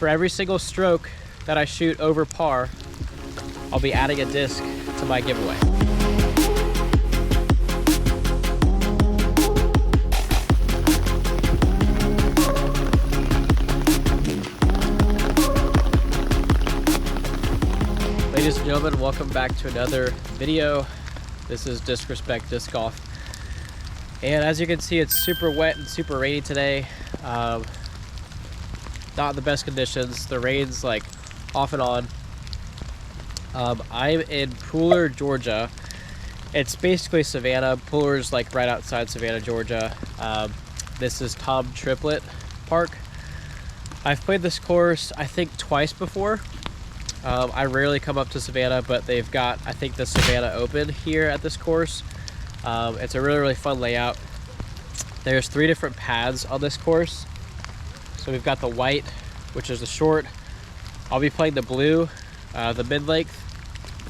For every single stroke that I shoot over par, I'll be adding a disc to my giveaway. Ladies and gentlemen, welcome back to another video. This is Discrespect Disc Golf. And as you can see, it's super wet and super rainy today. Not the best conditions. The rain's like off and on. I'm in Pooler, Georgia. It's basically Savannah. Pooler's like right outside Savannah, Georgia. This is Tom Triplett Park. I've played this course, I think, twice before. I rarely come up to Savannah, but they've got, I think, the Savannah Open here at this course. It's a really, really fun layout. There's 3 different paths on this course. So we've got the white, which is the short. I'll be playing the blue, the mid-length,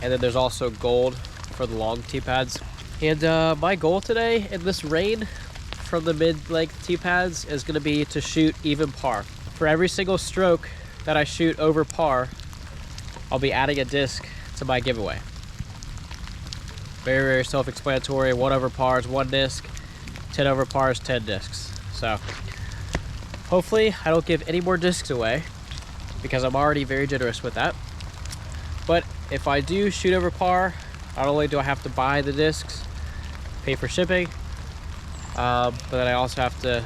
and then there's also gold for the long tee pads. And my goal today in this rain from the mid-length tee pads is going to be to shoot even par. For every single stroke that I shoot over par, I'll be adding a disc to my giveaway. Very, very self-explanatory. 1 over par is 1 disc. 10 over par is 10 discs. So hopefully I don't give any more discs away because I'm already very generous with that. But if I do shoot over par, not only do I have to buy the discs, pay for shipping, but then I also have to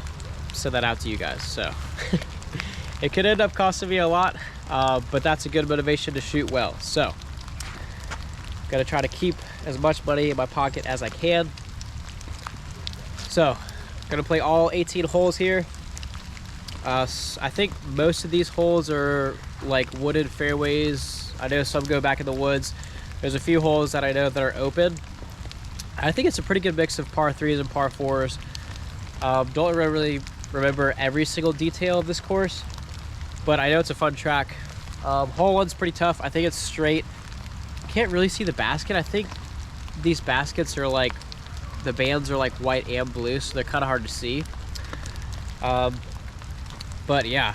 send that out to you guys. So it could end up costing me a lot, but that's a good motivation to shoot well. So I'm gonna try to keep as much money in my pocket as I can. So I'm gonna play all 18 holes here. I think most of these holes are like wooded fairways. I know some go back in the woods. There's a few holes that I know that are open. I think it's a pretty good mix of par 3s and par 4s. Don't really remember every single detail of this course, but I know it's a fun track. Hole 1's pretty tough. I think it's straight. Can't really see the basket. I think these baskets are like, the bands are like white and blue, so they're kind of hard to see. But yeah,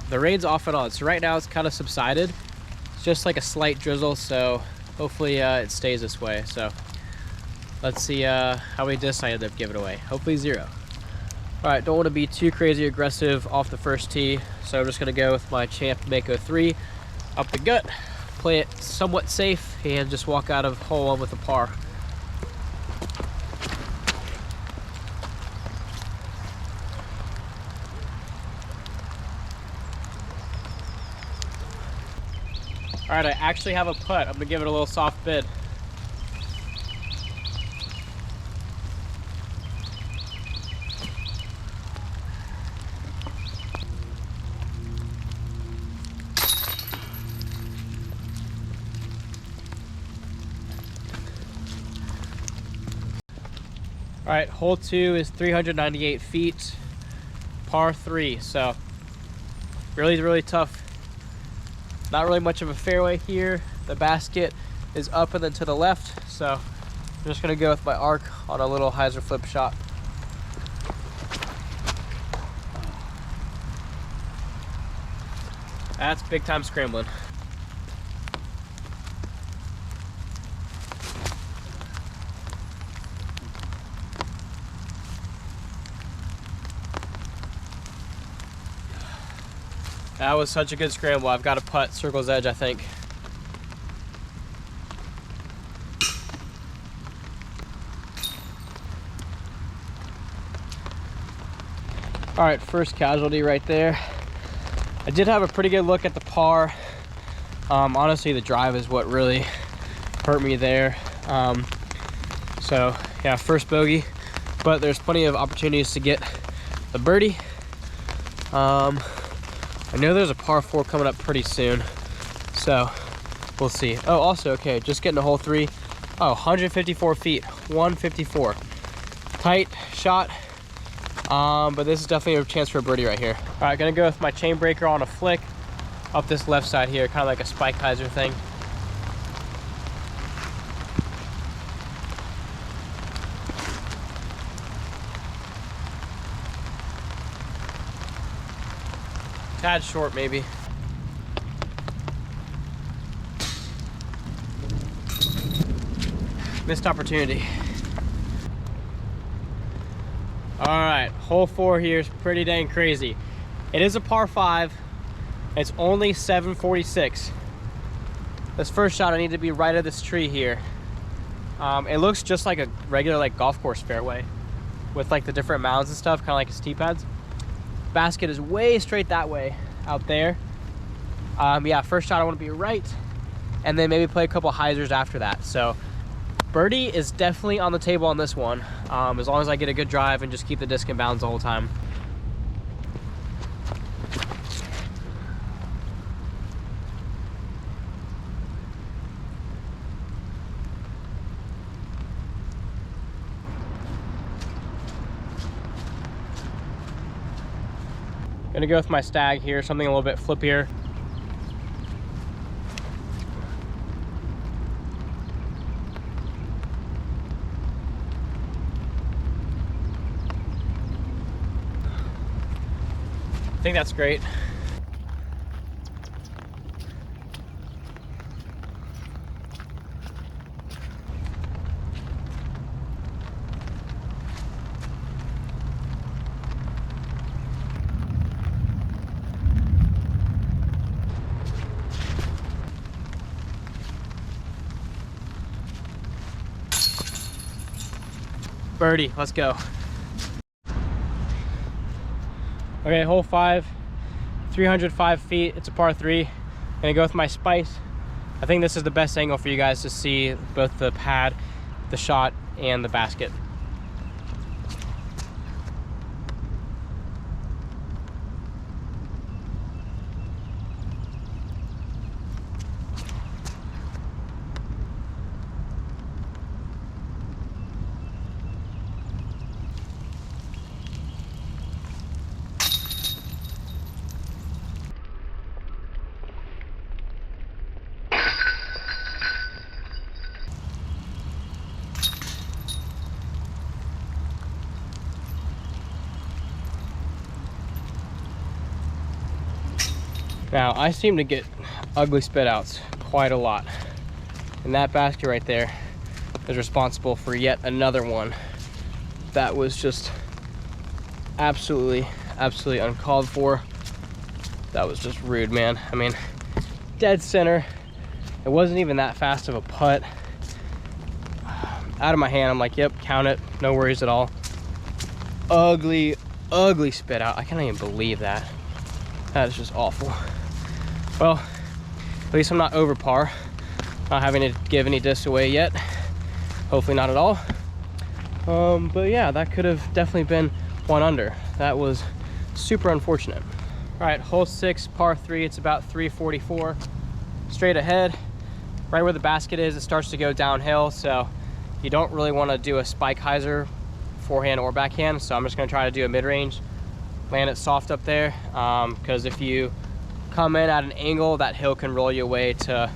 the rain's off and on. So right now it's kind of subsided. It's just like a slight drizzle, so hopefully it stays this way. So let's see how many discs I end up giving away. Hopefully 0. All right, don't want to be too crazy aggressive off the first tee, so I'm just gonna go with my Champ Mako 3 up the gut, play it somewhat safe, and just walk out of hole 1 with a par. All right, I actually have a putt. I'm gonna give it a little soft bid. All right, hole 2 is 398 feet, par 3. So really, really tough. Not really much of a fairway here. The basket is up and then to the left. So I'm just gonna go with my arc on a little hyzer flip shot. That's big time scrambling. That was such a good scramble. I've got a putt, circle's edge, I think. All right, first casualty right there. I did have a pretty good look at the par. Honestly, the drive is what really hurt me there. So yeah, first bogey, but there's plenty of opportunities to get the birdie. I know there's a par 4 coming up pretty soon, so we'll see. Oh, also, okay, just getting to hole 3. Oh, 154 feet, 154. Tight shot, but this is definitely a chance for a birdie right here. All right, gonna go with my chain breaker on a flick up this left side here, kind of like a spike hyzer thing. Tad short maybe. Missed opportunity. All right, hole 4 here is pretty dang crazy. It is a par 5. It's only 746. This first shot, I need to be right of this tree here. It looks just like a regular like golf course fairway with like the different mounds and stuff, kind of like its tee pads. Basket is way straight that way out there. Yeah, first shot I want to be right, and then maybe play a couple hyzers after that. So birdie is definitely on the table on this one, as long as I get a good drive and just keep the disc in bounds the whole time. Gonna go with my stag here, something a little bit flippier. I think that's great. Birdie, let's go. Okay, hole 5, 305 feet. It's a par 3. Gonna go with my Spice. I think this is the best angle for you guys to see both the pad, the shot, and the basket. Now, I seem to get ugly spit outs quite a lot. And that basket right there is responsible for yet another one that was just absolutely uncalled for. That was just rude, man. I mean, dead center. It wasn't even that fast of a putt. Out of my hand, I'm like, yep, count it. No worries at all. Ugly spit out. I can't even believe that. That is just awful. Well, at least I'm not over par. Not having to give any discs away yet. Hopefully not at all. But yeah, that could have definitely been 1 under. That was super unfortunate. All right, hole 6, par 3. It's about 344. Straight ahead, right where the basket is, it starts to go downhill. So you don't really want to do a spike hyzer, forehand or backhand. So I'm just going to try to do a mid-range, land it soft up there. Because if you come in at an angle, that hill can roll you away to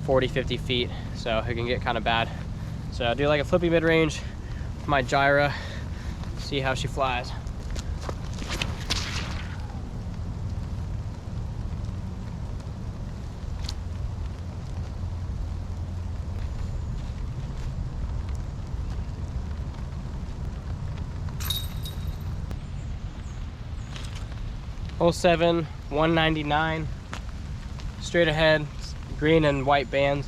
40-50 feet, so it can get kind of bad. So I'll do like a flippy mid-range with my Gyra, see how she flies. Hole 7, 199, straight ahead, green and white bands.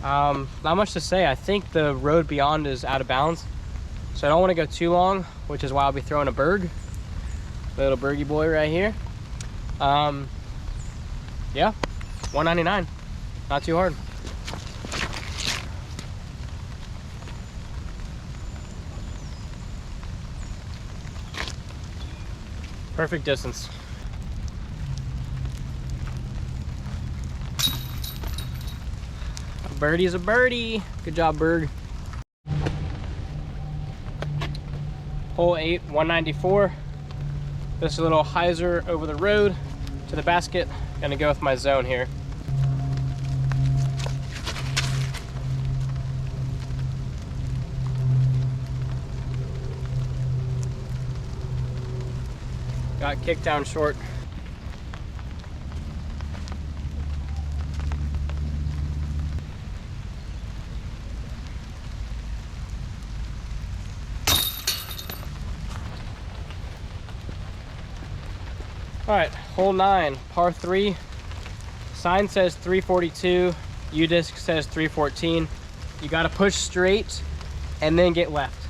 Not much to say. I think the road beyond is out of bounds, so I don't want to go too long, which is why I'll be throwing a berg, little bergy boy right here. Yeah, 199, not too hard. Perfect distance. A birdie is a birdie. Good job, Berg. Hole 8, 194. This is a little hyzer over the road to the basket. Gonna go with my zone here. Got kicked down short. All right, hole 9, par 3. Sign says 342, U-disc says 314. You gotta push straight and then get left.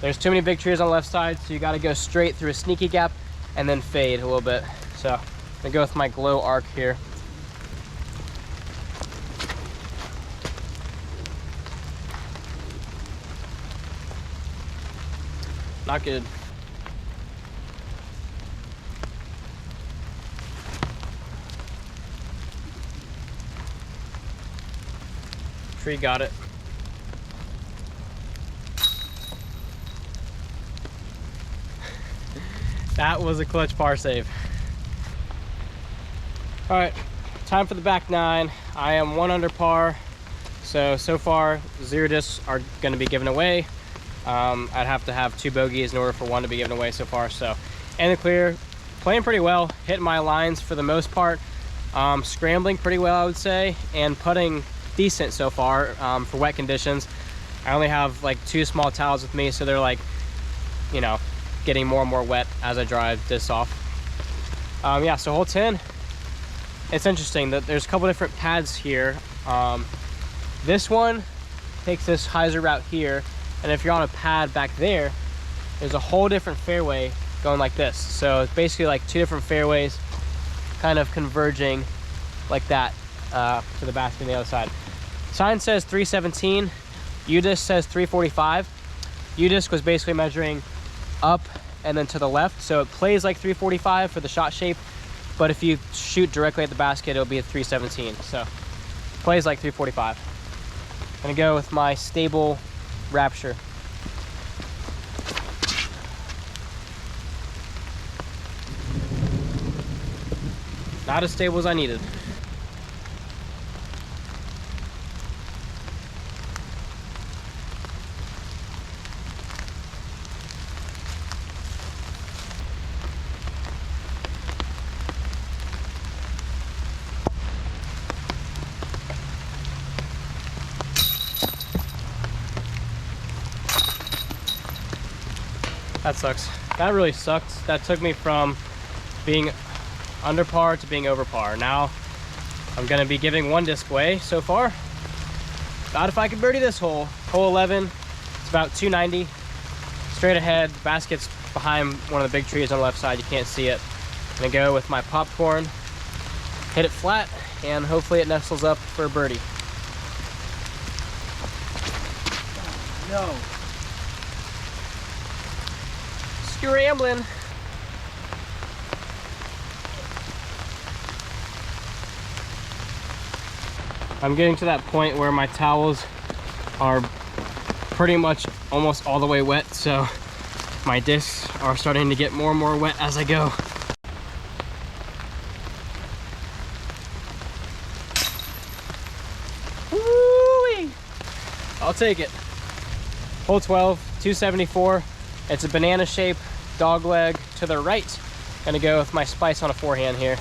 There's too many big trees on the left side, so you gotta go straight through a sneaky gap and then fade a little bit. So I'm gonna go with my glow arc here. Not good. Tree got it. That was a clutch par save. All right, time for the back 9. I am 1 under par. So far, 0 discs are gonna be given away. I'd have to have 2 bogeys in order for 1 to be given away so far. So, in the clear, playing pretty well, hitting my lines for the most part, scrambling pretty well, I would say, and putting decent so far for wet conditions. I only have like 2 small towels with me, so they're like, you know, getting more and more wet as I drive this off. Yeah, so hole 10, it's interesting that there's a couple different pads here. This one takes this hyzer route here, and if you're on a pad back there, there's a whole different fairway going like this. So it's basically like 2 different fairways kind of converging like that to the basket on the other side. Sign says 317, U-disc says 345. U-disc was basically measuring up and then to the left, so it plays like 345 for the shot shape, but if you shoot directly at the basket, it'll be a 317. So plays like 345. I'm gonna go with my stable Rapture. Not as stable as I needed. That sucks. That really sucked. That took me from being under par to being over par. Now I'm gonna be giving 1 disc away so far. About if I can birdie this hole. Hole 11, it's about 290. Straight ahead, the basket's behind one of the big trees on the left side. You can't see it. I'm gonna go with my popcorn, hit it flat, and hopefully it nestles up for a birdie. No. Scrambling. I'm getting to that point where my towels are pretty much almost all the way wet, so my discs are starting to get more and more wet as I go. Woo-wee. I'll take it. Hole 12, 274. It's a banana shape, dog leg to the right. Gonna go with my spice on a forehand here.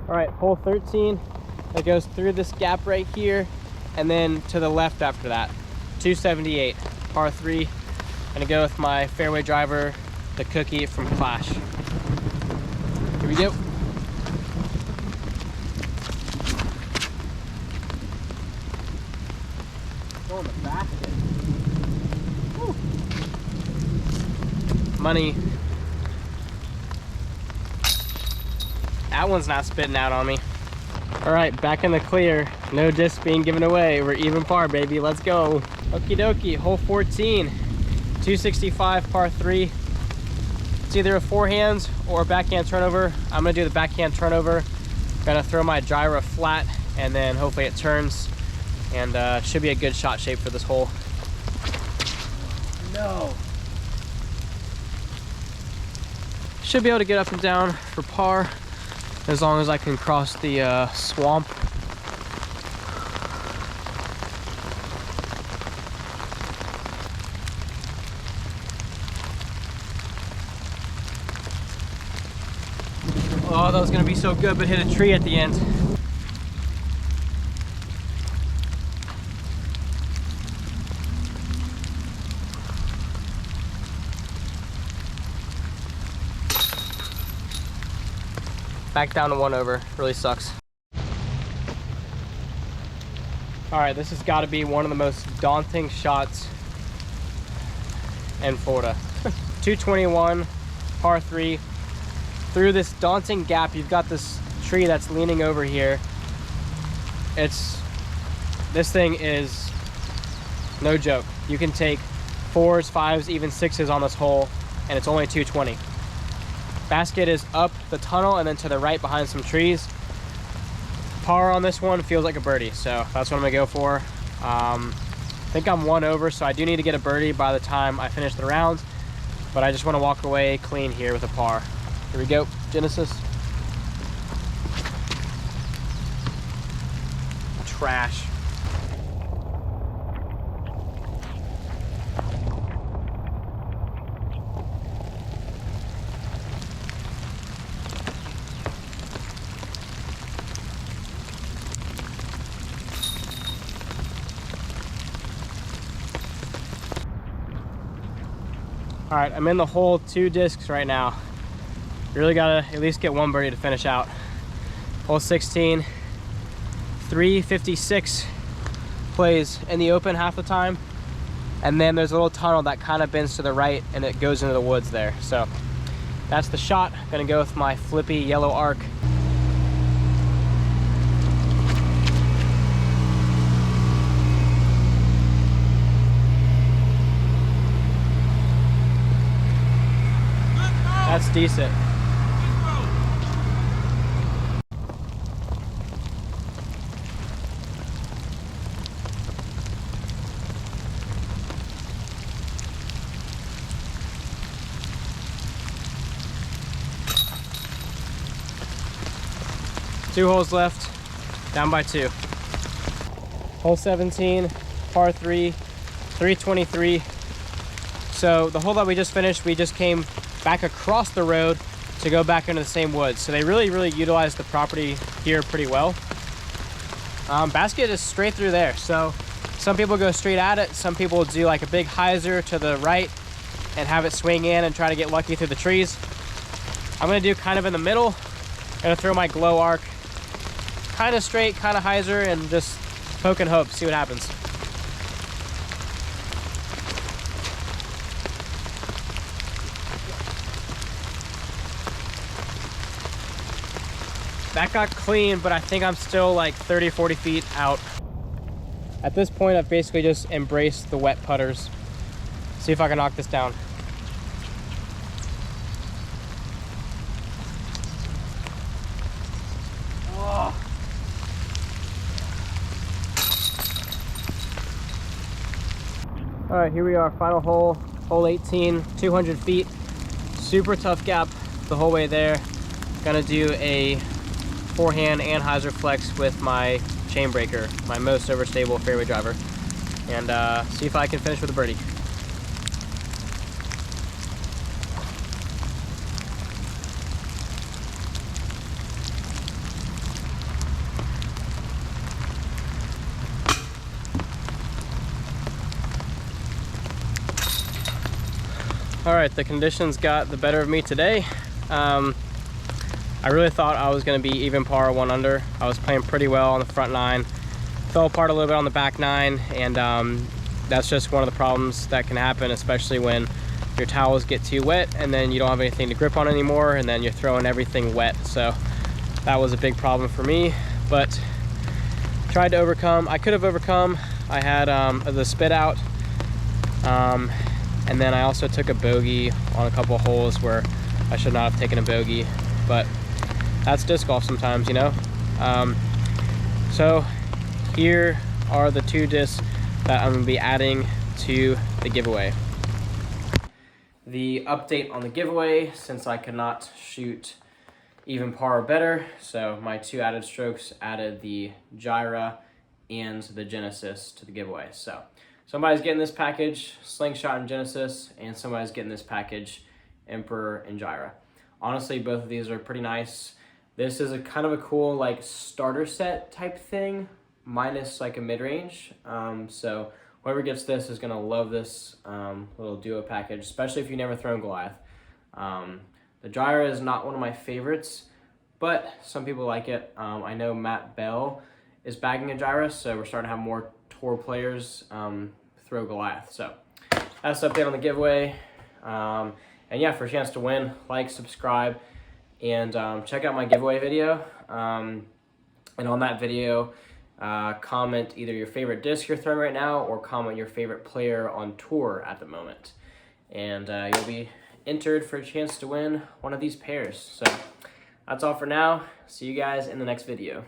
All right, hole 13, it goes through this gap right here and then to the left after that. 278, par 3. Gonna go with my fairway driver, the Cookie from Clash. Here we go. Go in the basket. Woo. Money. That one's not spitting out on me. All right, back in the clear. No disc being given away. We're even par, baby. Let's go. Okie dokie, hole 14. 265, par 3. It's either a forehand or a backhand turnover. I'm gonna do the backhand turnover. Gonna throw my gyro flat and then hopefully it turns. And should be a good shot shape for this hole. No. Should be able to get up and down for par, as long as I can cross the swamp. Oh, that was gonna be so good, but hit a tree at the end. Back down to 1 over, really sucks. All right, this has got to be one of the most daunting shots in Florida. 221, par 3. Through this daunting gap, you've got this tree that's leaning over here. This thing is no joke. You can take 4s, 5s, even 6s on this hole, and it's only 220. Basket is up the tunnel and then to the right behind some trees. Par on this one feels like a birdie, so that's what I'm gonna go for. I think I'm 1 over, so I do need to get a birdie by the time I finish the rounds, but I just want to walk away clean here with a par. Here we go, Genesis. Trash. All right, I'm in the hole 2 discs right now. You really gotta at least get 1 birdie to finish out. Hole 16, 356 plays in the open half the time. And then there's a little tunnel that kind of bends to the right and it goes into the woods there. So that's the shot. I'm gonna go with my flippy yellow arc. That's decent. Two holes left, down by 2. Hole 17, par 3, 323. So the hole that we just finished, we just came back across the road to go back into the same woods. So they really utilized the property here pretty well. Basket is straight through there. So some people go straight at it. Some people do like a big hyzer to the right and have it swing in and try to get lucky through the trees. I'm gonna do kind of in the middle. I'm gonna throw my glow arc kind of straight, kind of hyzer, and just poke and hope, see what happens. That got clean, but I think I'm still like 30, 40 feet out. At this point, I've basically just embraced the wet putters. See if I can knock this down. Oh. All right, here we are, final hole, hole 18, 200 feet. Super tough gap the whole way there. Gonna do a forehand and hyzer flex with my chain breaker, my most overstable fairway driver, and see if I can finish with a birdie. All right, the conditions got the better of me today. I really thought I was going to be even par 1 under. I was playing pretty well on the front 9, fell apart a little bit on the back 9, and that's just one of the problems that can happen, especially when your towels get too wet and then you don't have anything to grip on anymore, and then you're throwing everything wet. So that was a big problem for me, but tried to overcome. I could have overcome. I had the spit out, and then I also took a bogey on a couple of holes where I should not have taken a bogey, but that's disc golf sometimes, you know. So here are the 2 discs that I'm gonna be adding to the giveaway. The update on the giveaway, since I could not shoot even par or better, so my 2 added strokes added the Gyra and the Genesis to the giveaway. So somebody's getting this package, Slingshot and Genesis, and somebody's getting this package, Emperor and Gyra. Honestly, both of these are pretty nice. This is a kind of a cool like starter set type thing, minus like a mid-range. So whoever gets this is gonna love this little duo package, especially if you've never thrown Goliath. The Gyra is not one of my favorites, but some people like it. I know Matt Bell is bagging a Gyra, so we're starting to have more tour players throw Goliath. So that's the update on the giveaway. And yeah, for a chance to win, like, subscribe, and check out my giveaway video. And on that video, comment either your favorite disc you're throwing right now or comment your favorite player on tour at the moment. And you'll be entered for a chance to win one of these pairs. So that's all for now. See you guys in the next video.